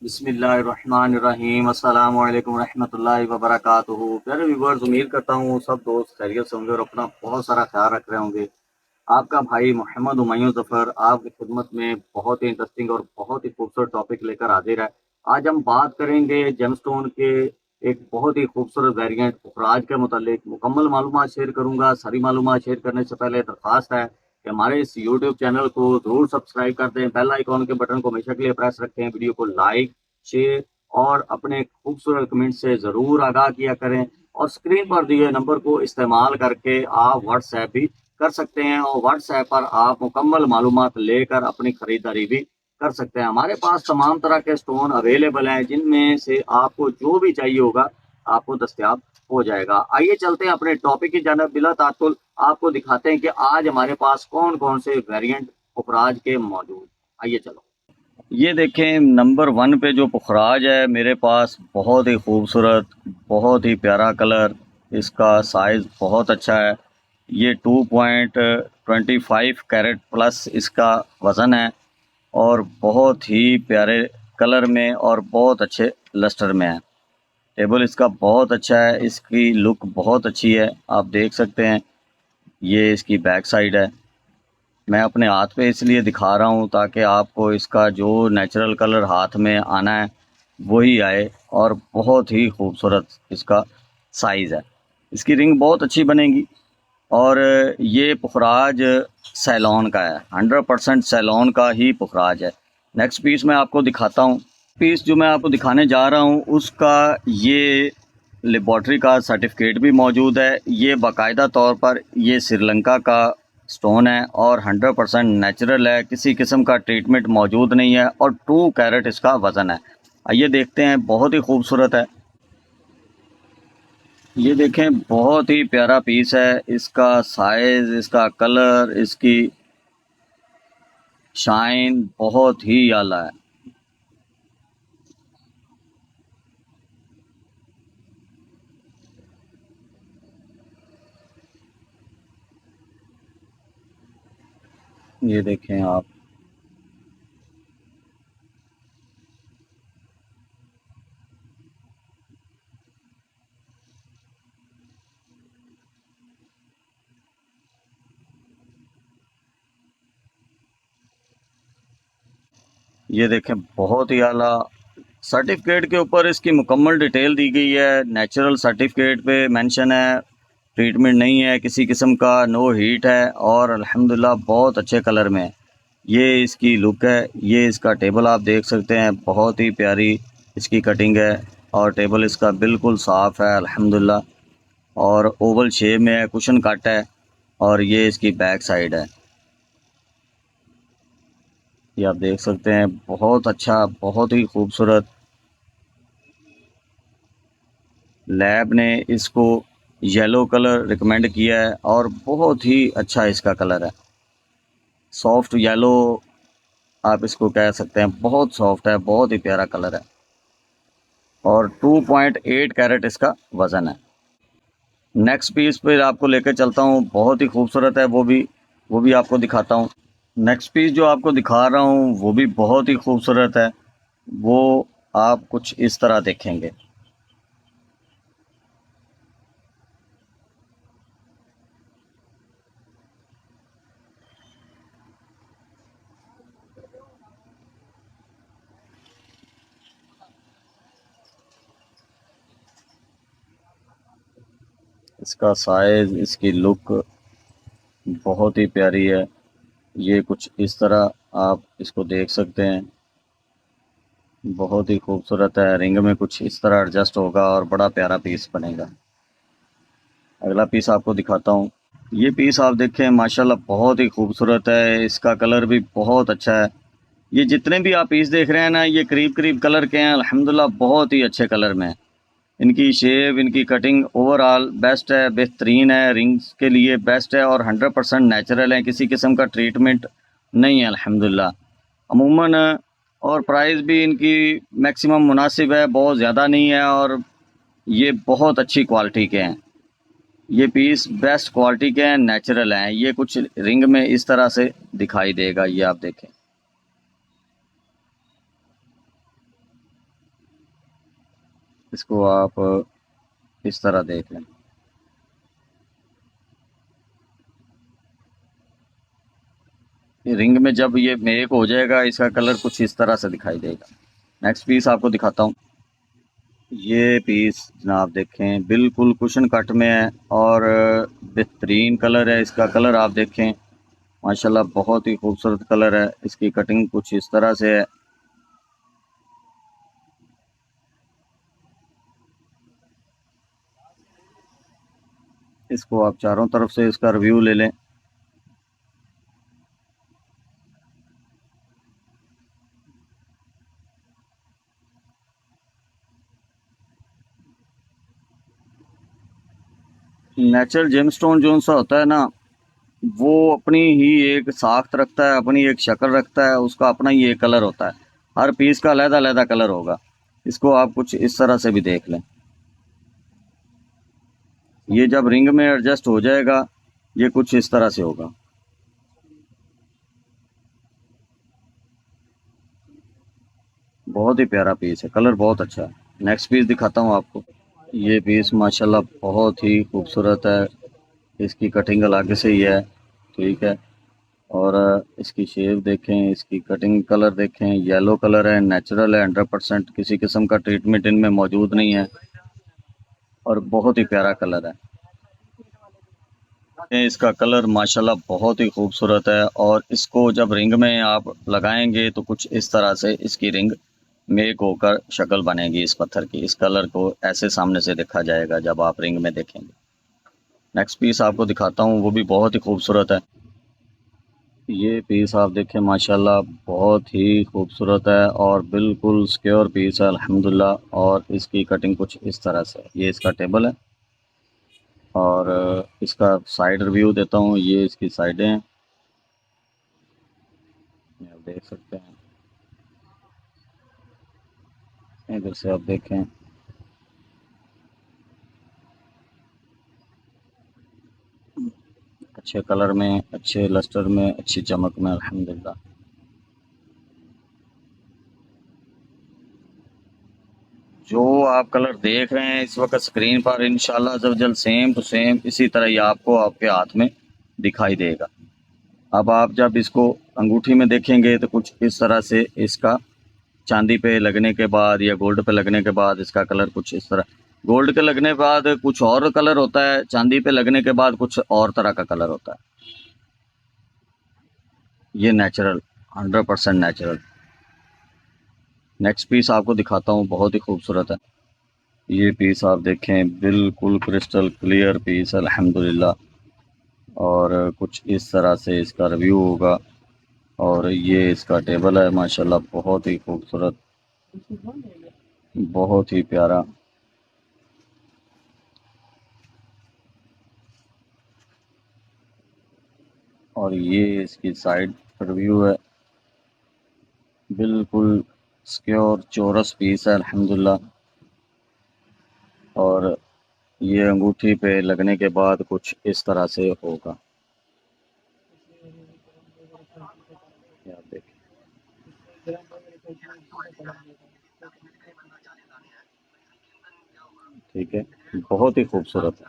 बिस्मिल्लाहिर्रहमानिर्रहीम अस्सलाम वालेकुम रहमतुल्लाहि व बरकातुहू। प्यारे व्यूअर्स, उम्मीद करता हूँ सब दोस्त खैरियत से होंगे और अपना बहुत सारा ख्याल रख रहे होंगे। आपका भाई मोहम्मद हुमायूं ज़फ़र आपकी खिदमत में बहुत ही इंटरेस्टिंग और बहुत ही खूबसूरत टॉपिक लेकर हाजिर है। आज हम बात करेंगे जेमस्टोन के एक बहुत ही खूबसूरत वेरिएंट पुखराज के मुतालिक मुकम्मल मालूमात शेयर करूँगा। सारी मालूमात शेयर करने से पहले दरख्वास्त है कि हमारे इस यूट्यूब चैनल को ज़रूर सब्सक्राइब कर दें, बेल आइकॉन के बटन को हमेशा के लिए प्रेस रखें, वीडियो को लाइक, शेयर और अपने खूबसूरत कमेंट से ज़रूर आगाह किया करें और स्क्रीन पर दिए नंबर को इस्तेमाल करके आप व्हाट्सएप भी कर सकते हैं और व्हाट्सएप पर आप मुकम्मल मालूमात लेकर अपनी ख़रीदारी भी कर सकते हैं। हमारे पास तमाम तरह के स्टोन अवेलेबल हैं, जिनमें से आपको जो भी चाहिए होगा आपको दस्तयाब हो जाएगा। आइए चलते हैं अपने टॉपिक की जानिब। बिला तात्तुल आपको दिखाते हैं कि आज हमारे पास कौन कौन से वेरिएंट पुखराज के मौजूद। आइए चलो। ये देखें, नंबर 1 पे जो पुखराज है मेरे पास, बहुत ही खूबसूरत, बहुत ही प्यारा कलर, इसका साइज़ बहुत अच्छा है। ये 2.25 कैरेट प्लस इसका वज़न है और बहुत ही प्यारे कलर में और बहुत अच्छे लस्टर में है। टेबल इसका बहुत अच्छा है, इसकी लुक बहुत अच्छी है, आप देख सकते हैं। ये इसकी बैक साइड है। मैं अपने हाथ पे इसलिए दिखा रहा हूँ ताकि आपको इसका जो नेचुरल कलर हाथ में आना है वही आए और बहुत ही खूबसूरत इसका साइज़ है। इसकी रिंग बहुत अच्छी बनेगी और ये पुखराज सैलॉन का है, 100% सैलॉन का ही पुखराज है। नेक्स्ट पीस मैं आपको दिखाता हूँ। पीस जो मैं आपको दिखाने जा रहा हूँ उसका ये लेबॉर्ट्री का सर्टिफिकेट भी मौजूद है। ये बाकायदा तौर पर ये श्रीलंका का स्टोन है और 100% नेचुरल है, किसी किस्म का ट्रीटमेंट मौजूद नहीं है और 2 कैरेट इसका वज़न है। आइए देखते हैं, बहुत ही खूबसूरत है। ये देखें, बहुत ही प्यारा पीस है। इसका साइज़, इसका कलर, इसकी शाइन बहुत ही आला है। ये देखें आप। ये देखें, बहुत ही आला। सर्टिफिकेट के ऊपर इसकी मुकम्मल डिटेल दी गई है। नेचुरल सर्टिफिकेट पे मेंशन है, ट्रीटमेंट नहीं है किसी किस्म का, नो हीट है और अल्हम्दुलिल्लाह बहुत अच्छे कलर में है। ये इसकी लुक है। ये इसका टेबल आप देख सकते हैं, बहुत ही प्यारी इसकी कटिंग है और टेबल इसका बिल्कुल साफ़ है अल्हम्दुलिल्लाह और ओवल शेप में है, कुशन कट है और ये इसकी बैक साइड है। ये आप देख सकते हैं, बहुत अच्छा, बहुत ही खूबसूरत। लैब ने इसको येलो कलर रिकमेंड किया है और बहुत ही अच्छा इसका कलर है। सॉफ्ट येलो आप इसको कह सकते हैं, बहुत सॉफ्ट है, बहुत ही प्यारा कलर है और 2.8 कैरेट इसका वज़न है। नेक्स्ट पीस पे आपको लेकर चलता हूँ, बहुत ही खूबसूरत है, वो भी आपको दिखाता हूँ। नेक्स्ट पीस जो आपको दिखा रहा हूँ वो भी बहुत ही खूबसूरत है। वो आप कुछ इस तरह देखेंगे। इसका साइज़, इसकी लुक बहुत ही प्यारी है। ये कुछ इस तरह आप इसको देख सकते हैं, बहुत ही खूबसूरत है। रिंग में कुछ इस तरह एडजस्ट होगा और बड़ा प्यारा पीस बनेगा। अगला पीस आपको दिखाता हूँ। ये पीस आप देखें, माशाल्लाह बहुत ही खूबसूरत है, इसका कलर भी बहुत अच्छा है। ये जितने भी आप पीस देख रहे हैं ना, ये करीब करीब कलर के हैं, अल्हम्दुलिल्लाह बहुत ही अच्छे कलर में हैं। इनकी शेप, इनकी कटिंग ओवरऑल बेस्ट है, बेहतरीन है, रिंग्स के लिए बेस्ट है और 100% नेचुरल है, किसी किस्म का ट्रीटमेंट नहीं है अल्हम्दुलिल्लाह। अमूमन और प्राइस भी इनकी मैक्सिमम मुनासिब है, बहुत ज़्यादा नहीं है और ये बहुत अच्छी क्वालिटी के हैं। ये पीस बेस्ट क्वालिटी के हैं, नेचुरल हैं। ये कुछ रिंग में इस तरह से दिखाई देगा, ये आप देखें। इसको आप इस तरह देख लें। ये रिंग में जब ये मेक हो जाएगा इसका कलर कुछ इस तरह से दिखाई देगा। नेक्स्ट पीस आपको दिखाता हूँ। ये पीस जनाब देखें बिल्कुल कुशन कट में है और बेहतरीन कलर है। इसका कलर आप देखें माशाल्लाह बहुत ही खूबसूरत कलर है। इसकी कटिंग कुछ इस तरह से है। इसको आप चारों तरफ से इसका रिव्यू ले लें। नेचुरल जेमस्टोन जो सा होता है ना, वो अपनी ही एक साख्त रखता है, अपनी एक शक्ल रखता है, उसका अपना ही एक कलर होता है। हर पीस का अलग अलग कलर होगा। इसको आप कुछ इस तरह से भी देख लें। ये जब रिंग में एडजस्ट हो जाएगा ये कुछ इस तरह से होगा। बहुत ही प्यारा पीस है, कलर बहुत अच्छा है। नेक्स्ट पीस दिखाता हूँ आपको। ये पीस माशाल्लाह बहुत ही खूबसूरत है। इसकी कटिंग अलग से ही है, ठीक है। और इसकी शेप देखें, इसकी कटिंग कलर देखें, येलो कलर है, नेचुरल है, 100%, किसी किस्म का ट्रीटमेंट इनमें मौजूद नहीं है और बहुत ही प्यारा कलर है। इसका कलर माशाल्लाह बहुत ही खूबसूरत है और इसको जब रिंग में आप लगाएंगे तो कुछ इस तरह से इसकी रिंग मेक होकर शक्ल बनेगी इस पत्थर की। इस कलर को ऐसे सामने से देखा जाएगा जब आप रिंग में देखेंगे। नेक्स्ट पीस आपको दिखाता हूँ, वो भी बहुत ही खूबसूरत है। ये पीस आप देखें माशाल्लाह बहुत ही खूबसूरत है और बिल्कुल सिक्योर पीस है अल्हम्दुलिल्लाह। और इसकी कटिंग कुछ इस तरह से, ये इसका टेबल है और इसका साइड रिव्यू देता हूँ। ये इसकी साइडें हैं, ये आप देख सकते हैं। इधर से आप देखें, अच्छे कलर में, अच्छे लस्टर में, अच्छी चमक में अल्हम्दुलिल्लाह। जो आप कलर देख रहे हैं इस वक्त स्क्रीन पर, इंशाल्लाह जब जल्द सेम टू सेम इसी तरह ही आपको आपके हाथ में दिखाई देगा। अब आप जब इसको अंगूठी में देखेंगे तो कुछ इस तरह से इसका चांदी पे लगने के बाद या गोल्ड पे लगने के बाद इसका कलर कुछ इस तरह, गोल्ड के लगने के बाद कुछ और कलर होता है, चांदी पे लगने के बाद कुछ और तरह का कलर होता है। ये नेचुरल, 100% नेचुरल। नेक्स्ट पीस आपको दिखाता हूँ, बहुत ही खूबसूरत है। ये पीस आप देखें बिल्कुल क्रिस्टल क्लियर पीस है अल्हम्दुलिल्लाह। और कुछ इस तरह से इसका रिव्यू होगा। और ये इसका टेबल है माशाल्लाह बहुत ही खूबसूरत, बहुत ही प्यारा। और ये इसकी साइड रिव्यू है, बिल्कुल सिक्योर चौरस पीस है अल्हम्दुलिल्लाह। और ये अंगूठी पे लगने के बाद कुछ इस तरह से होगा। ये आप देखें, ठीक है, बहुत ही खूबसूरत है।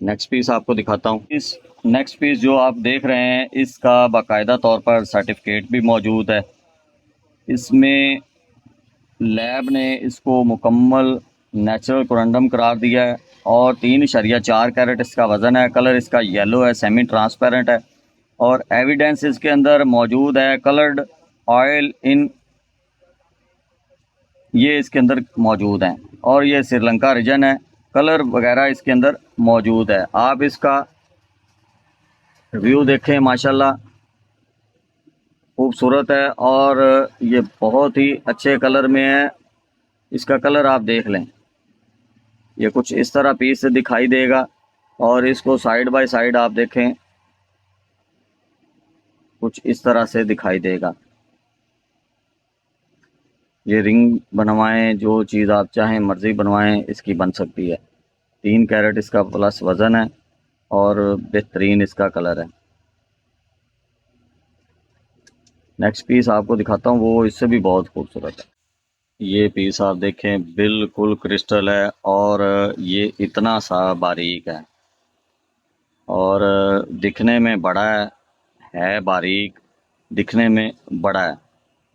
नेक्स्ट पीस आपको दिखाता हूँ। इस नेक्स्ट पीस जो आप देख रहे हैं इसका बाकायदा तौर पर सर्टिफिकेट भी मौजूद है। इसमें लैब ने इसको मुकम्मल नेचुरल कोरंडम करार दिया है और 3.4 कैरेट इसका वज़न है। कलर इसका येलो है, सेमी ट्रांसपेरेंट है और एविडेंस इसके अंदर मौजूद है कलर्ड ऑयल इन, ये इसके अंदर मौजूद हैं। और ये श्रीलंका रीजन है, कलर वगैरह इसके अंदर मौजूद है। आप इसका व्यू देखें माशाल्लाह खूबसूरत है और ये बहुत ही अच्छे कलर में है। इसका कलर आप देख लें, ये कुछ इस तरह पीस से दिखाई देगा। और इसको साइड बाय साइड आप देखें, कुछ इस तरह से दिखाई देगा। ये रिंग बनवाएं, जो चीज़ आप चाहें मर्ज़ी बनवाएं इसकी बन सकती है। 3 कैरेट इसका प्लस वज़न है और बेहतरीन इसका कलर है। नेक्स्ट पीस आपको दिखाता हूँ, वो इससे भी बहुत खूबसूरत है। ये पीस आप देखें बिल्कुल क्रिस्टल है और ये इतना सा बारीक है और दिखने में बड़ा है बारीक, दिखने में बड़ा है।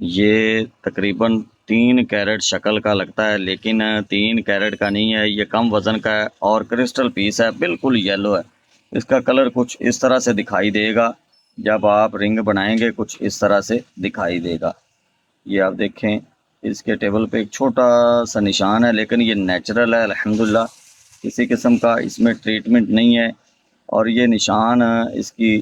ये तकरीबन 3 कैरेट शक्ल का लगता है, लेकिन 3 कैरेट का नहीं है, ये कम वज़न का है और क्रिस्टल पीस है, बिल्कुल येलो है। इसका कलर कुछ इस तरह से दिखाई देगा, जब आप रिंग बनाएंगे कुछ इस तरह से दिखाई देगा। ये आप देखें, इसके टेबल पे एक छोटा सा निशान है, लेकिन ये नेचुरल है अल्हम्दुलिल्लाह, किसी किस्म का इसमें ट्रीटमेंट नहीं है। और ये निशान इसकी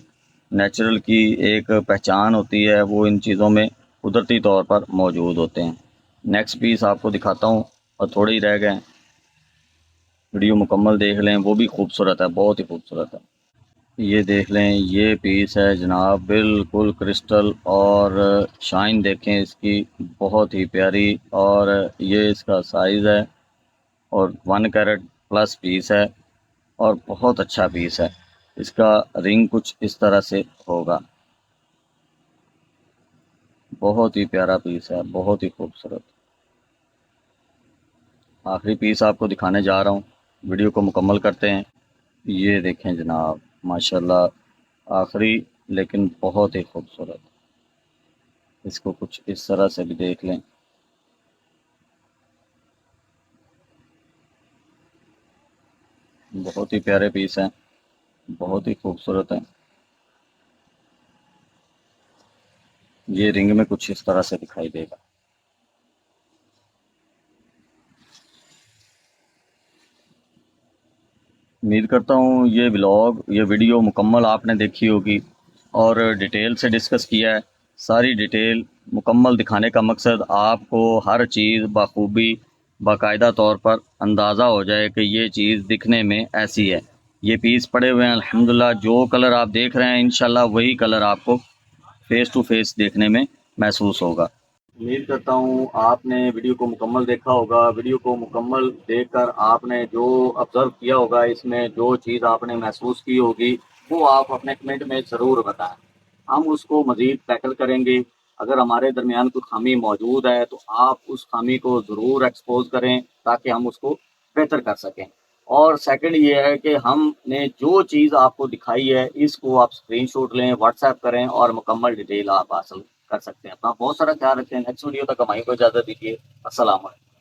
नेचुरल की एक पहचान होती है, वो इन चीज़ों में कुदरती तौर पर मौजूद होते हैं। नेक्स्ट पीस आपको दिखाता हूँ और थोड़े ही रह गए हैं, वीडियो मुकम्मल देख लें, वो भी खूबसूरत है, बहुत ही खूबसूरत है। ये देख लें, ये पीस है जनाब, बिल्कुल क्रिस्टल और शाइन देखें इसकी, बहुत ही प्यारी। और ये इसका साइज़ है और 1 कैरेट प्लस पीस है और बहुत अच्छा पीस है। इसका रिंग कुछ इस तरह से होगा, बहुत ही प्यारा पीस है, बहुत ही खूबसूरत। आखिरी पीस आपको दिखाने जा रहा हूँ, वीडियो को मुकम्मल करते हैं। ये देखें जनाब, माशाल्लाह आखिरी, लेकिन बहुत ही खूबसूरत। इसको कुछ इस तरह से भी देख लें, बहुत ही प्यारे पीस हैं, बहुत ही खूबसूरत हैं। ये रिंग में कुछ इस तरह से दिखाई देगा। उम्मीद करता हूँ ये वीडियो मुकम्मल आपने देखी होगी और डिटेल से डिस्कस किया है। सारी डिटेल मुकम्मल दिखाने का मकसद आपको हर चीज़ बखूबी बाकायदा तौर पर अंदाज़ा हो जाए कि ये चीज़ दिखने में ऐसी है। ये पीस पड़े हुए हैं अल्हम्दुलिल्लाह, जो कलर आप देख रहे हैं इंशाल्लाह वही कलर आपको फेस टू फेस देखने में महसूस होगा। उम्मीद करता हूँ आपने वीडियो को मुकम्मल देखा होगा। वीडियो को मुकम्मल देखकर आपने जो ऑब्ज़र्व किया होगा, इसमें जो चीज़ आपने महसूस की होगी, वो आप अपने कमेंट में ज़रूर बताएं। हम उसको मज़ीद टैकल करेंगे। अगर हमारे दरमियान कोई खामी मौजूद है तो आप उस खामी को ज़रूर एक्सपोज़ करें, ताकि हम उसको बेहतर कर सकें। और सेकंड ये है कि हमने जो चीज़ आपको दिखाई है, इसको आप स्क्रीनशॉट लें, व्हाट्सएप करें और मुकम्मल डिटेल आप हासिल कर सकते हैं। अपना बहुत सारा ख्याल रखें। नेक्स्ट वीडियो तक हमारी को इजाज़त दीजिए। अस्सलाम वालेकुम।